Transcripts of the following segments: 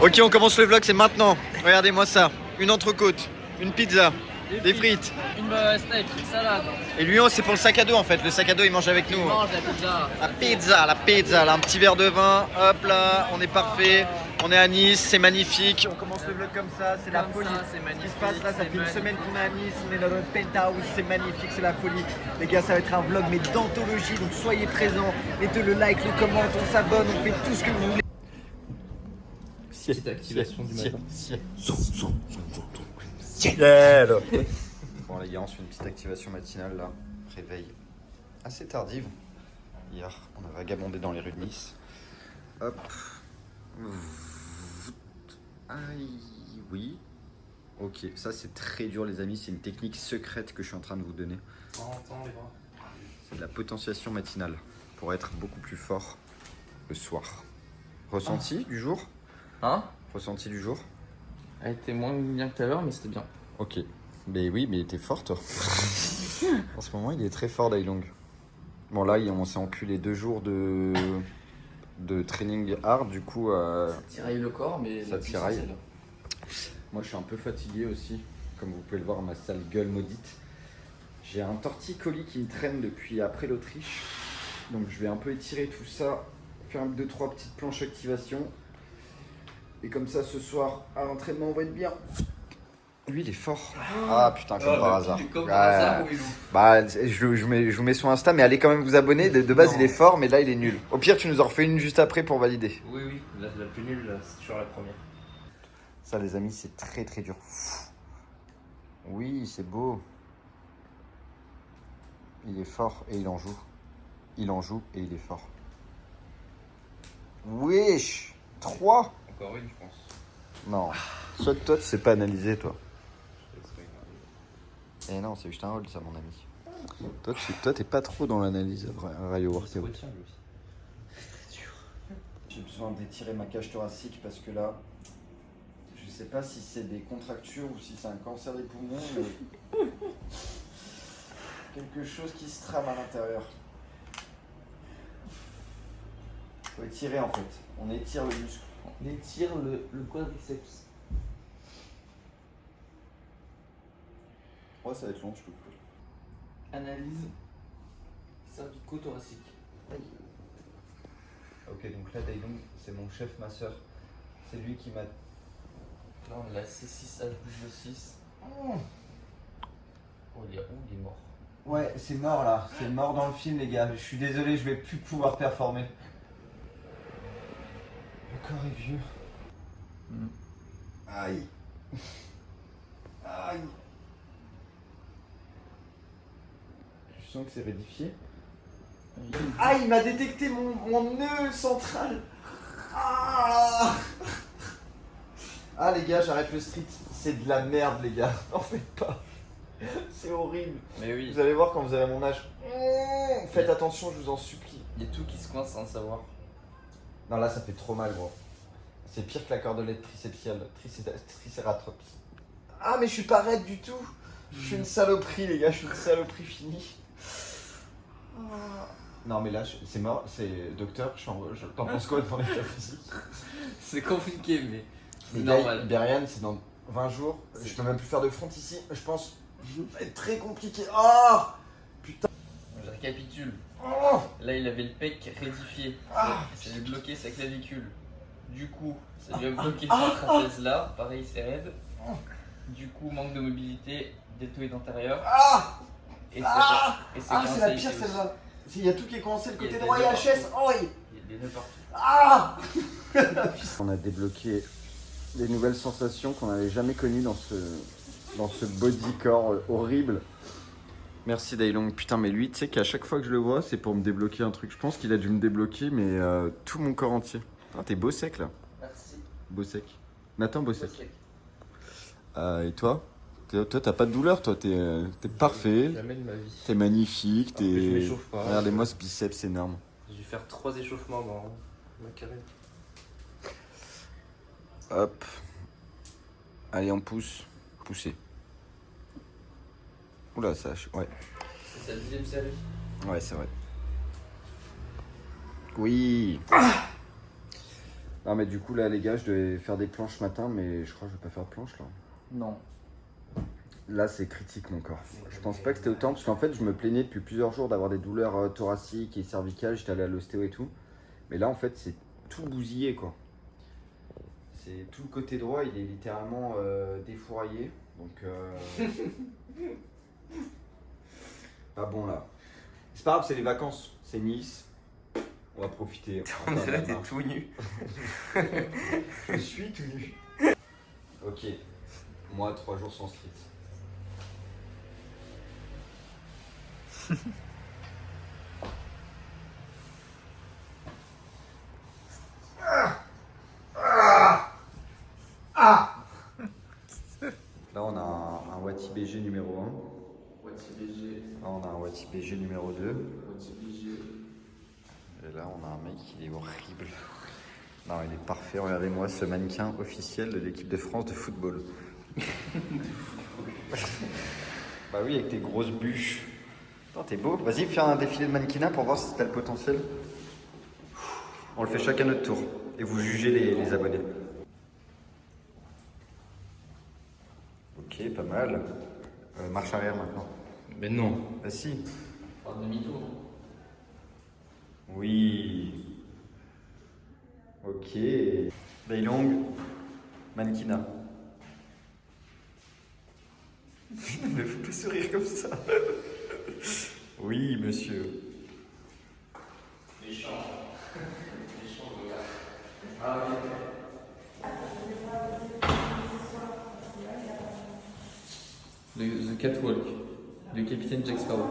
Ok, on commence le vlog, c'est maintenant. Regardez-moi ça. Une entrecôte, une pizza, des frites. Une steak, une salade. Et lui, c'est pour le sac à dos en fait. Le sac à dos, il mange avec nous. Il mange la pizza. La pizza, là, un petit verre de vin. Hop là, on est parfait. On est à Nice, c'est magnifique. On commence le vlog comme ça, c'est la folie. C'est Ce qui magnifique. se passe là, ça fait une semaine qu'on est à Nice, on est dans notre penthouse, c'est magnifique, c'est la folie. Les gars, ça va être un vlog mais d'anthologie, donc soyez présents, mettez le like, le comment, on s'abonne, on fait tout ce que vous voulez. Petite activation du matin. Bon les gars, on se fait une petite activation matinale là, réveil assez tardive. Hier, on a vagabondé dans les rues de Nice. Hop. Aïe, oui. Ok, ça c'est très dur les amis, c'est une technique secrète que je suis en train de vous donner. C'est de la potentiation matinale pour être beaucoup plus fort le soir. Ressenti du jour? Hein? Ressenti du jour? Elle était moins bien que tout à l'heure, mais c'était bien. Ok. Mais oui, mais t'es fort toi. En ce moment, il est très fort Dailong. Bon là, on s'est enculé 2 jours de training hard, du coup... Ça tiraille le corps, mais ça tiraille. Moi, je suis un peu fatigué aussi, comme vous pouvez le voir, ma sale gueule maudite. J'ai un torticolis qui me traîne depuis après l'Autriche, donc je vais un peu étirer tout ça, faire 2-3 petites planches activation. Et comme ça, ce soir, à l'entraînement, on va être bien. Lui, il est fort. Ah putain, comme par hasard. Comme par hasard, oui, Bah, je vous mets sur Insta, mais allez quand même vous abonner. De base, il est fort, mais là, il est nul. Au pire, tu nous en refais une juste après pour valider. Oui, la plus nulle, c'est toujours la première. Ça, les amis, c'est très très dur. Oui, c'est beau. Il est fort et il en joue. Il en joue et il est fort. Wesh 3. Encore une, je pense. Non. Soit toi, tu sais pas analyser, toi. Eh non, c'est juste un hold, ça, mon ami. Toi, t'es pas trop dans l'analyse, Rayo Workout. J'ai besoin d'étirer ma cage thoracique parce que là, je sais pas si c'est des contractures ou si c'est un cancer des poumons, mais quelque chose qui se trame à l'intérieur. Faut étirer en fait. On étire le muscle. On étire le quadriceps. Ouais, ça va être long, je peux. Analyse cervico-thoracique. Ok, donc là, Dailong, c'est mon chef, ma soeur. C'est lui qui m'a... Là, on a C6 H6. Oh, il est mort. Ouais, c'est mort là. C'est mort dans le film, les gars. Je suis désolé, je vais plus pouvoir performer. Le corps est vieux. Aïe. Aïe. Je sens que c'est rédifié. Ah, il m'a détecté mon nœud central. Ah, les gars, j'arrête le street. C'est de la merde, les gars. N'en faites pas. C'est horrible. Mais oui, Vous allez voir quand vous avez mon âge. Faites attention, je vous en supplie. il y a tout qui se coince sans le savoir. Non, là, ça fait trop mal, gros. C'est pire que la cordelette triceptiale. Tricératops. Ah, mais je suis pas raide du tout. Je suis une saloperie, les gars. Je suis une saloperie finie. Non, mais là, c'est mort. C'est docteur. T'en penses quoi de mon état physique? C'est compliqué, mais c'est Mais normal. Berian, c'est dans 20 jours. Je peux même plus faire de front ici. Je pense. Ça va être très compliqué. Oh, putain. Je récapitule. Oh. Là, il avait le pec rédifié. Ça lui a bloqué sa clavicule. Du coup, ça lui a bloqué son trapèze là. Pareil, c'est raide. Du coup, manque de mobilité, deltoïde antérieur. Et c'est C'est la pire celle-là. Il y a tout qui est coincé, le Il y a côté des droit et nœuds HS. Il y a des nœuds partout. On a débloqué des nouvelles sensations qu'on n'avait jamais connues dans ce body corps horrible. Merci Dailong. Putain, mais lui, tu sais qu'à chaque fois que je le vois, c'est pour me débloquer un truc. Je pense qu'il a dû me débloquer, mais tout mon corps entier. Ah, t'es beau sec là. Merci. Beau sec. Nathan, beau sec. Et toi? Toi, t'as pas de douleur, toi, t'es parfait. Jamais de ma vie. T'es magnifique, Alors que je m'échauffe pas. Regardez-moi ce biceps énorme. J'ai dû faire 3 échauffements dans ma carrière. Hop. Allez, on pousse. Pousser. Oula, ça... Ouais. C'est sa 10e série. Ouais, c'est vrai. Oui. Non mais du coup là les gars, je devais faire des planches ce matin, mais je crois que je vais pas faire de planches là. Non. Là c'est critique mon corps. Je pense pas que c'était autant parce qu'en fait je me plaignais depuis plusieurs jours d'avoir des douleurs thoraciques et cervicales, j'étais allé à l'ostéo et tout. Mais là en fait c'est tout bousillé quoi. C'est tout le côté droit, il est littéralement défouraillé. Donc pas bon là. C'est pas grave, c'est les vacances, c'est Nice. On va profiter. On dirait que t'es tout nu. Je suis tout nu. Ok, moi 3 jours sans street. Là on a un Wati BG numéro 1. Wati BG. Là on a un Wati BG numéro 2. Wati BG. Et là on a un mec, il est horrible. Non il est parfait, regardez-moi ce mannequin officiel de l'équipe de France de football. Bah oui, avec tes grosses bûches. Attends, t'es beau. Vas-y, fais un défilé de mannequinat pour voir si t'as le potentiel. On le fait chacun notre tour. Et vous jugez les abonnés. Ok, pas mal. Marche arrière maintenant. Mais non. Bah si. Faire demi-tour. Oui. Ok. Taille longue. Mannequinat. Ne faut pas sourire comme ça. Oui, monsieur. Méchant. Méchant, le gars. Ah oui. The Catwalk. Le capitaine Jack Sparrow.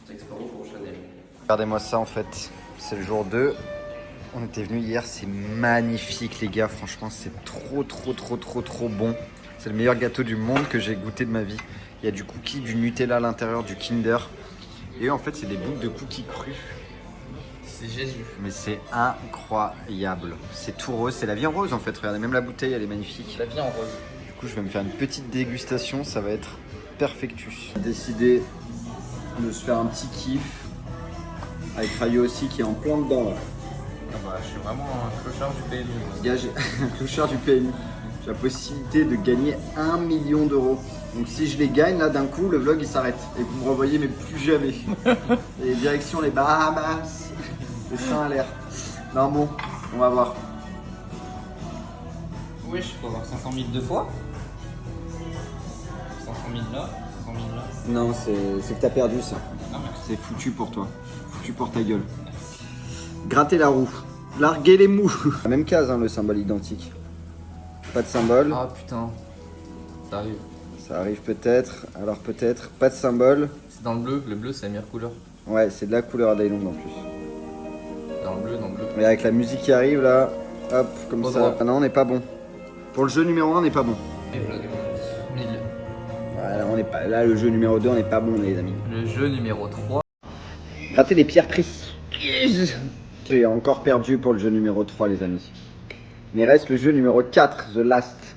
Jack Sparrow pour Chanel. Regardez-moi ça en fait. C'est le jour 2. On était venu hier, c'est magnifique les gars. Franchement, c'est trop bon. C'est le meilleur gâteau du monde que j'ai goûté de ma vie. Il y a du cookie, du Nutella à l'intérieur, du Kinder. Et en fait, c'est des boules de cookies crus. C'est Jésus. Mais c'est incroyable. C'est tout rose, c'est la vie en rose en fait. Regardez, même la bouteille, elle est magnifique. La vie en rose. Du coup, je vais me faire une petite dégustation. Ça va être perfectus. J'ai décidé de se faire un petit kiff. Avec Fayot aussi qui est en plein dedans là. Ah bah, je suis vraiment un clochard du PMU. Gars, j'ai un clochard du PMU. J'ai la possibilité de gagner 1 million d'euros. Donc si je les gagne, là d'un coup, le vlog il s'arrête. Et vous me revoyez mais plus jamais. Et direction les Bahamas. Les seins à l'air. Non bon, on va voir. Oui, je peux avoir 500 000 deux fois. 500 000 là, 500 000 là. Non, c'est que t'as perdu ça. Non, merci. C'est foutu pour toi. Foutu pour ta gueule. Gratter la roue. Larguer les mous. La même case, hein, le symbole identique. Pas de symbole. Ah putain, ça arrive. Ça arrive peut-être. Alors peut-être. Pas de symbole. C'est dans le bleu c'est la meilleure couleur. Ouais, c'est de la couleur à Dailong en plus. Dans le bleu. Mais avec la musique qui arrive là, hop, comme Au ça. droit. Ah non, on n'est pas bon. Pour le jeu numéro 1, on n'est pas bon. Et vlog, 1000. Voilà, on n'est pas. Là, le jeu numéro 2, on n'est pas bon, les amis. Le jeu numéro 3. Gratter les pierres précieuses. J'ai encore perdu pour le jeu numéro 3, les amis. Mais reste le jeu numéro 4, The Last.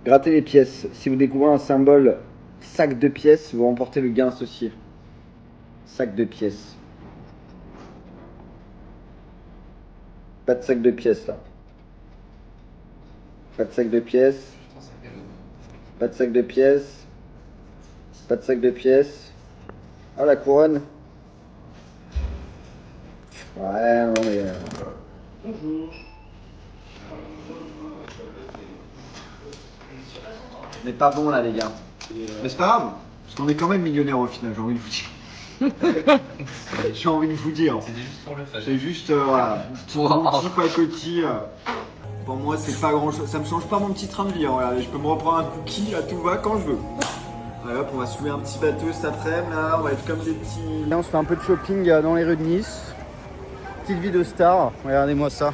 Gratter les pièces. Si vous découvrez un symbole sac de pièces, vous remportez le gain associé. Sac de pièces. Pas de sac de pièces là. Pas de sac de pièces. Pas de sac de pièces. Pas de sac de pièces. Ah la couronne. Ouais, non mais... Bonjour. On n'est pas bon là les gars. Mais c'est pas grave, parce qu'on est quand même millionnaire au final, j'ai envie de vous dire. J'ai envie de vous dire. C'était juste pour le fun. C'est juste, voilà, mon petit pacotis. Pour moi, c'est pas grand chose. Ça me change pas mon petit train de vie. Hein, regardez, je peux me reprendre un cookie à tout va quand je veux. Allez hop, on va soulever un petit bateau cet après-midi. Là, on va être comme des petits. Là, on se fait un peu de shopping dans les rues de Nice. Petite vie de star. Regardez-moi ça.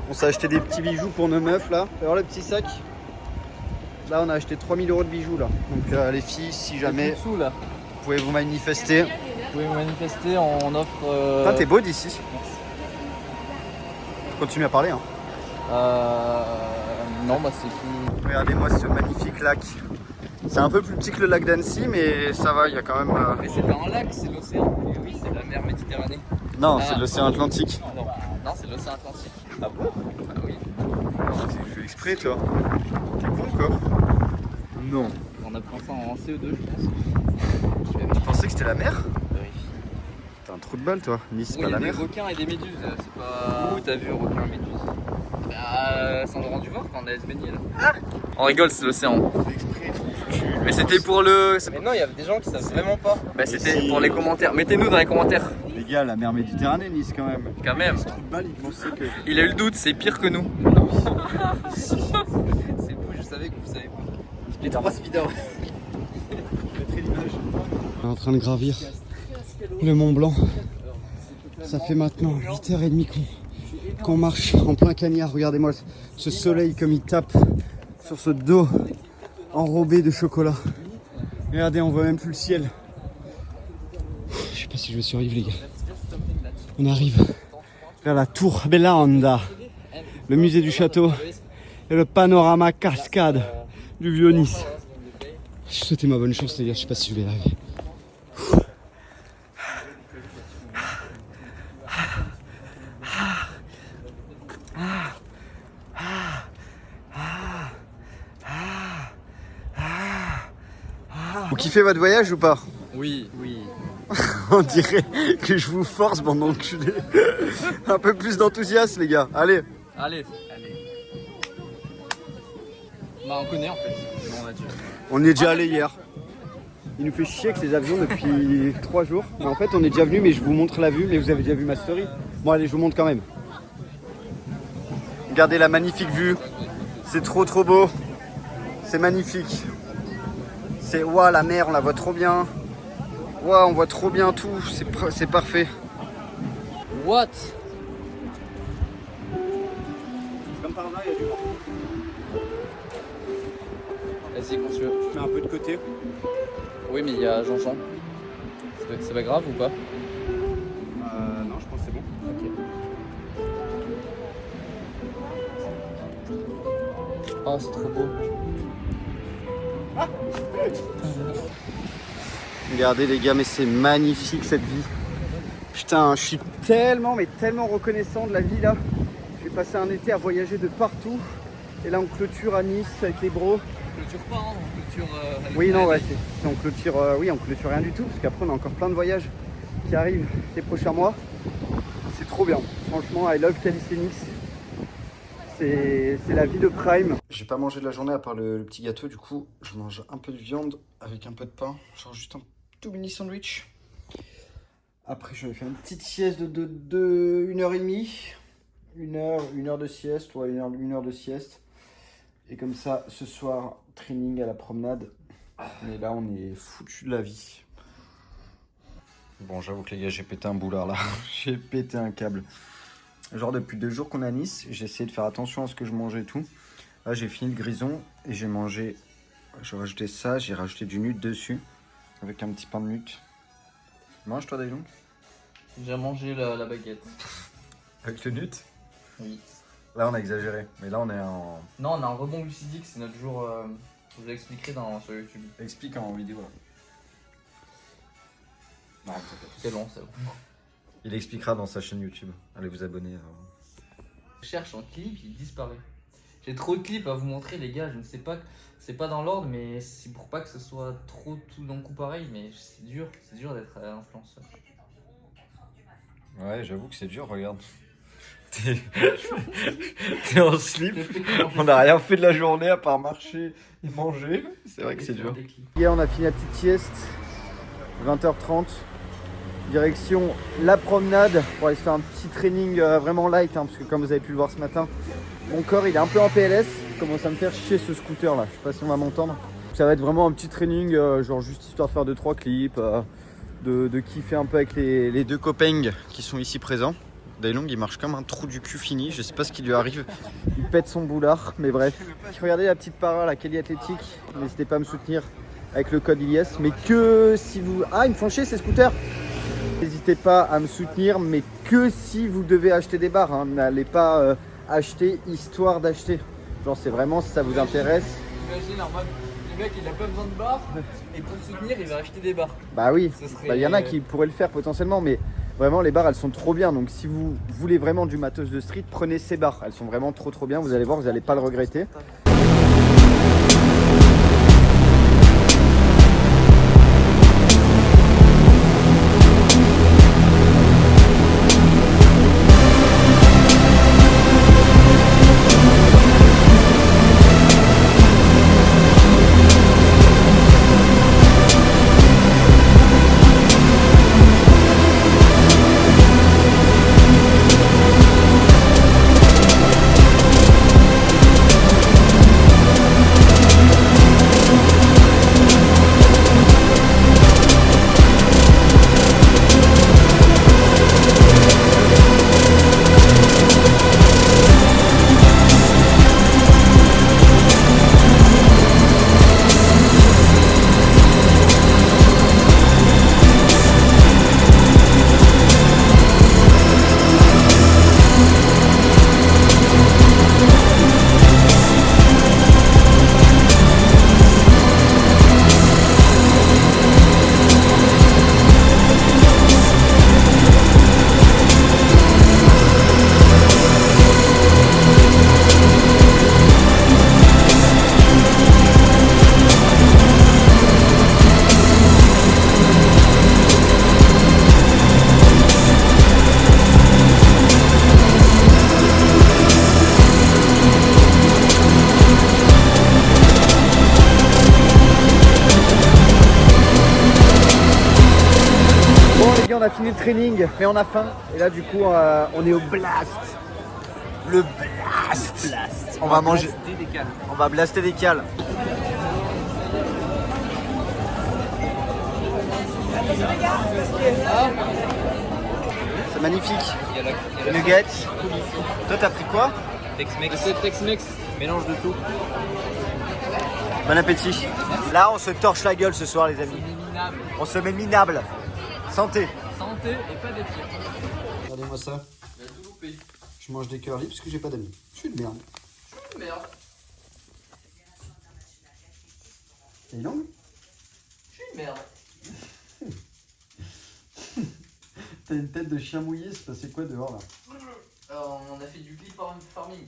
On s'est acheté des petits bijoux pour nos meufs là. Alors le petit sac. Là, on a acheté 3000 € de bijoux là. Donc les filles, si jamais Dessous, là. vous pouvez vous manifester. Vous pouvez me manifester, on offre. Putain, t'es beau d'ici. Continue à parler. Hein. Non, bah c'est tout. Regardez-moi ce magnifique lac. C'est un peu plus petit que le lac d'Annecy, mais ça va, il y a quand même. Mais c'est pas un lac, c'est l'océan. Et oui, c'est la mer Méditerranée. Non, c'est l'océan Atlantique. Non. Non, c'est l'océan Atlantique. Ah bon? Ah oui. Tu fais exprès toi. T'es con quoi? Non. On apprend ça en CE2, je pense. Tu pensais que c'était la mer? Oui. T'as un trou de balle toi. Nice, c'est Oui, pas il y a la des mer. requins et des méduses. C'est pas. Où t'as vu un requin et méduse? Bah, Saint-Laurent-du-Var quand on allait se baigner là. On rigole, c'est l'océan. Mais c'était pour le. Mais non, il y avait des gens qui savent vraiment pas. Bah, c'était pour les commentaires. Mettez-nous dans les commentaires. Les gars, la mer Méditerranée, Nice quand même. Quand même. Ce trou de balle, il pensait que. Il a eu le doute, c'est pire que nous. C'est vous, je savais que vous savez pas. Les 3 speeders. On est en train de gravir le Mont Blanc. Ça fait maintenant 8h30 qu'on marche en plein cagnard. Regardez-moi ce soleil comme il tape sur ce dos enrobé de chocolat. Regardez, on voit même plus le ciel. Je sais pas si je vais survivre les gars. On arrive vers la tour Bella Honda, le musée du château et le panorama cascade du vieux Nice. Je souhaite ma bonne chance les gars, je sais pas si je vais y arriver. Vous kiffez votre voyage ou pas? Oui. On dirait que je vous force, bande d'enculés. Un peu plus d'enthousiasme les gars, allez. Allez. Bah, on connaît en fait. Non, on a dit. On y est déjà allé hier. Il nous fait chier avec ces avions depuis 3 jours. Mais en fait, on est déjà venu, mais je vous montre la vue, mais vous avez déjà vu ma story. Bon, allez, je vous montre quand même. Regardez la magnifique vue. C'est trop beau. C'est magnifique. C'est ouah, la mer, on la voit trop bien. Ouah, on voit trop bien tout. C'est parfait. What? Comme par là, il y a du vent. Vas-y, monsieur. Je mets un peu de côté. Oui, mais il y a Jean-Jean. C'est pas grave ou pas? Non, je pense que c'est bon. Oh, c'est trop beau. Regardez les gars, mais c'est magnifique cette vie. Putain, je suis tellement reconnaissant de la vie là. J'ai passé un été à voyager de partout. Et là on clôture à Nice avec les bros. On clôture pas, hein, on clôture. Oui non ouais, on clôture on clôture rien du tout parce qu'après on a encore plein de voyages qui arrivent les prochains mois. C'est trop bien. Franchement, I love calisthenics. C'est la vie de Prime. J'ai pas mangé de la journée à part le petit gâteau, du coup je mange un peu de viande avec un peu de pain. Genre juste un tout mini sandwich. Après je vais faire une petite sieste de 1h30. 1 heure de sieste, ouais, 1 heure de sieste. Et comme ça, ce soir, training à la promenade. Mais là, on est foutu de la vie. Bon, j'avoue que les gars, j'ai pété un boulard là. J'ai pété un câble. Genre, depuis 2 jours qu'on est à Nice, j'ai essayé de faire attention à ce que je mangeais et tout. Là, j'ai fini le grison et j'ai mangé. J'ai rajouté ça, j'ai rajouté du nut dessus. Avec un petit pain de nut. Mange-toi, Dailon. J'ai mangé la baguette. Avec le nut? Oui. Là, on a exagéré. Mais là, on est en. Non, on a un rebond glucidique, c'est notre jour. Je vous l'expliquerai sur YouTube. Explique en vidéo. Non, C'est long, c'est long. il expliquera dans sa chaîne YouTube. Allez vous abonner. Je cherche un clip, il disparaît. J'ai trop de clips à vous montrer, les gars. Je ne sais pas, c'est pas dans l'ordre, mais c'est pour pas que ce soit trop tout d'un coup pareil. Mais c'est dur d'être influenceur. Ouais, j'avoue que c'est dur, regarde. T'es en slip, on n'a rien fait de la journée à part marcher et manger. C'est vrai que c'est dur. Hier, on a fini la petite sieste, 20h30. Direction la promenade pour aller se faire un petit training vraiment light, hein, parce que comme vous avez pu le voir ce matin, mon corps il est un peu en PLS. Il commence à me faire chier ce scooter là, je sais pas si on va m'entendre. Ça va être vraiment un petit training, genre juste histoire de faire 2-3 clips, de kiffer un peu avec les 2 copains qui sont ici présents. Dailong il marche comme un trou du cul fini, je sais pas ce qui lui arrive. Il pète son boulard, mais bref. Regardez la petite para, la Kelly Athletic, n'hésitez pas à me soutenir avec le code ILIES, mais que si vous... Ah, ils me font chier ces scooters. N'hésitez pas à me soutenir, mais que si vous devez acheter des barres, hein. N'allez pas acheter histoire d'acheter. Genre c'est vraiment si ça vous intéresse. Imagine en mode, le mec il a pas besoin de barres, et pour le soutenir il va acheter des barres. Bah oui, Ce serait- bah, y en a qui pourraient le faire potentiellement, mais Vraiment, les barres, elles sont trop bien. Donc, si vous voulez vraiment du matos de street, prenez ces barres. Elles sont vraiment trop bien. Vous allez voir, vous n'allez pas le regretter. On a fini le training, mais on a faim. Et là, du coup, on est au blast. Le blast. On va manger. Des cales. On va blaster des cales. C'est magnifique. Nuggets. Toi, t'as pris quoi? Tex-Mex. C'est Tex-Mex. Mélange de tout. Bon appétit. Là, on se torche la gueule ce soir, les amis. Minable. On se met minable. Santé. Santé et pas des pieds. Regardez-moi ça. Il a tout loupé. Je mange des curly parce que j'ai pas d'amis. Je suis une merde. Merde. T'es une langue? Je suis une merde. T'as une tête de chien mouillé, c'est passé quoi dehors là? Alors, on a fait du clip farming.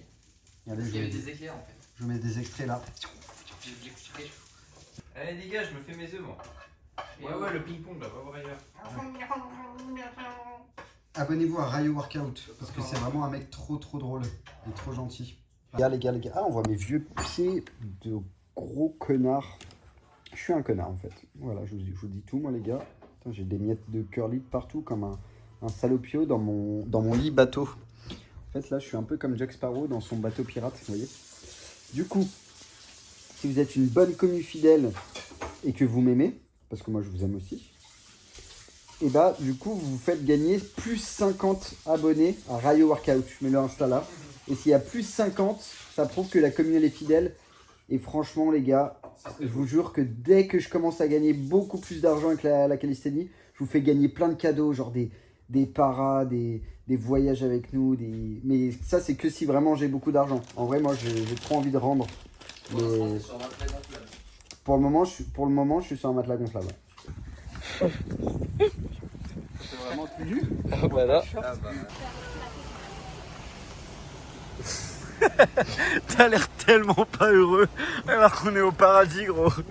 Regardez, Il y avait des éclairs en fait. je vous mets des extraits là. Allez les gars, je me fais mes œufs moi. Ouais, le ping-pong là, va voir ailleurs. Abonnez-vous à Rayo Workout parce que c'est vraiment un mec trop drôle et trop gentil. Les gars, les gars. Ah, on voit mes vieux pieds de gros connard. Je suis un connard en fait. Voilà, je vous dis tout moi les gars. Putain, j'ai des miettes de curly partout comme un salopio dans mon lit bateau. En fait là, je suis un peu comme Jack Sparrow dans son bateau pirate, vous voyez. Du coup, si vous êtes une bonne commu fidèle et que vous m'aimez, parce que moi je vous aime aussi, et bah du coup vous vous faites gagner plus 50 abonnés à Rayo Workout. Je mets le Insta là. Et s'il y a plus 50, ça prouve que la commune elle est fidèle. Et franchement les gars, je vous jure que dès que je commence à gagner beaucoup plus d'argent avec la calisthénie, je vous fais gagner plein de cadeaux, genre des paras, des voyages avec nous, mais ça c'est que si vraiment j'ai beaucoup d'argent. En vrai moi j'ai trop envie de rendre. Mais pour le moment je suis sur un matelas gonflable. C'est vraiment tenu. Ah voilà. T'as l'air tellement pas heureux alors qu'on est au paradis gros.